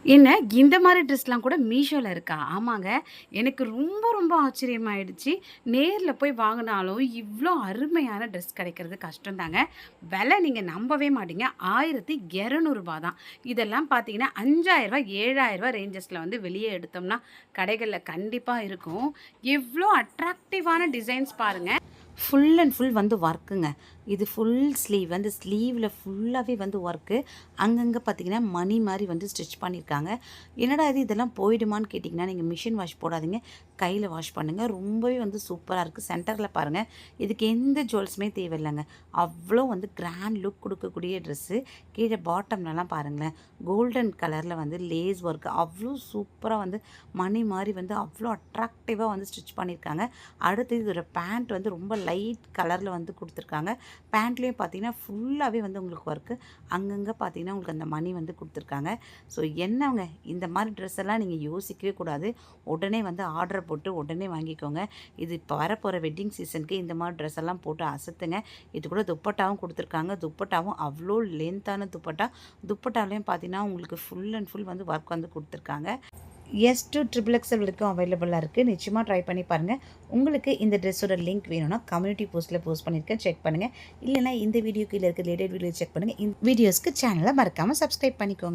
என்ன இந்த மாரி ட்ரெஸ்லாம் கூட மீஷோல இருக்கா? ஆமாங்க. எனக்கு ரொம்ப ஆச்சரியமாயிடுச்சு. நேர்ல போய் வாங்குனாலும், இவ்ளோ அருமையான ட்ரெஸ் கிடைக்கிறது கஷ்டம் தாங்க. விலை நீங்க நம்பவே மாட்டீங்க. ரூ. 1200 தான். இதெல்லாம் பார்த்தீங்கன்னா, ரூ. 5000 ரூ. 7000 ரேஞ்சஸ்ல வந்து வெளிய எடுத்தோம்னா, கடைகள்ல கண்டிப்பா இருக்கும். எவ்ளோ அட்ராக்டிவான டிசைன்ஸ் பாருங்க. ஃபுல் அண்ட் ஃபுல் வந்து ஒர்க்குங்க. இது ஃபுல் ஸ்லீவ் வந்து ஸ்லீவ்ல ஃபுல்லாவே வந்து ஒர்க்கு. அங்கங்க பார்த்தீங்கன்னா, மணி மாரி வந்து ஸ்டிச் பண்ணியிருக்காங்க. என்னடா இது இதெல்லாம் போயிடுமான்னு கேட்டிங்கன்னா, நீங்க மிஷின் வாஷ் போடாதீங்க. கையில வாஷ் பண்ணுங்க. ரொம்பவே வந்து சூப்பரா இருக்கு. சென்டர்ல பாருங்க. இதுக்கு எந்த ஜுவல்ஸுமே தேவையில்லங்க. அவ்ளோ வந்து கிராண்ட் லுக் குடுக்கக்கூடிய ட்ரெஸ்ஸு. கீழ பாட்டம்லலாம் பாருங்களேன். கோல்டன் கலர்ல வந்து லேஸ் ஒர்க் அவ்ளோ சூப்பரா வந்து மணி மாரி வந்து அவ்ளோ அட்ராக்டிவா வந்து ஸ்டிச் பண்ணியிருக்காங்க. அடுத்து இதோட பேண்ட் வந்து ரொம்ப லைட் கலர்ல வந்து குடுத்துருக்காங்க. பேண்ட்லேயும் பார்த்தீங்கன்னா, ஃபுல்லாவே வந்து உங்களுக்கு ஒர்க்கு. அங்கங்க பார்த்தீங்கன்னா, உங்களுக்கு அந்த மணி வந்து குடுத்துருக்காங்க. ஸோ என்னங்க இந்த மாரி ட்ரெஸ் எல்லாம் நீங்க யோசிக்கவே கூடாது. உடனே வந்து ஆர்டர் போட்டு உடனே வாங்கிக்கோங்க. இது இப்போ வரப்போற வெட்டிங் சீசனுக்கு இந்த மாரி ட்ரெஸ் எல்லாம் போட்டு அசத்துங்க. இது கூட துப்பட்டாவும் குடுத்துருக்காங்க. துப்பட்டாவும் அவ்ளோ லென்த்தான துப்பட்டா. துப்பட்டாலையும் பார்த்தீங்கன்னா, உங்களுக்கு ஃபுல் அண்ட் ஃபுல் வந்து ஒர்க் வந்து குடுத்துருக்காங்க. எஸ் டூ ட்ரிபிள் எக்ஸ்எல் வரைக்கும் அவைலபிளாக இருக்குது. நிச்சயமாக ட்ரை பண்ணி பாருங்கள். உங்களுக்கு இந்த ட்ரெஸ்ஸோட லிங்க் வேணும்னா கம்யூனிட்டி போஸ்ட்டில் போஸ்ட் பண்ணியிருக்கேன், செக் பண்ணுங்கள். இல்லைனா இந்த வீடியோ கீழே இருக்க ரிலேட்டட் வீடியோ செக் பண்ணுங்கள். இந்த வீடியோஸ்க்கு சேனலை மறக்காமல் சப்ஸ்கிரைப் பண்ணிக்கோங்க.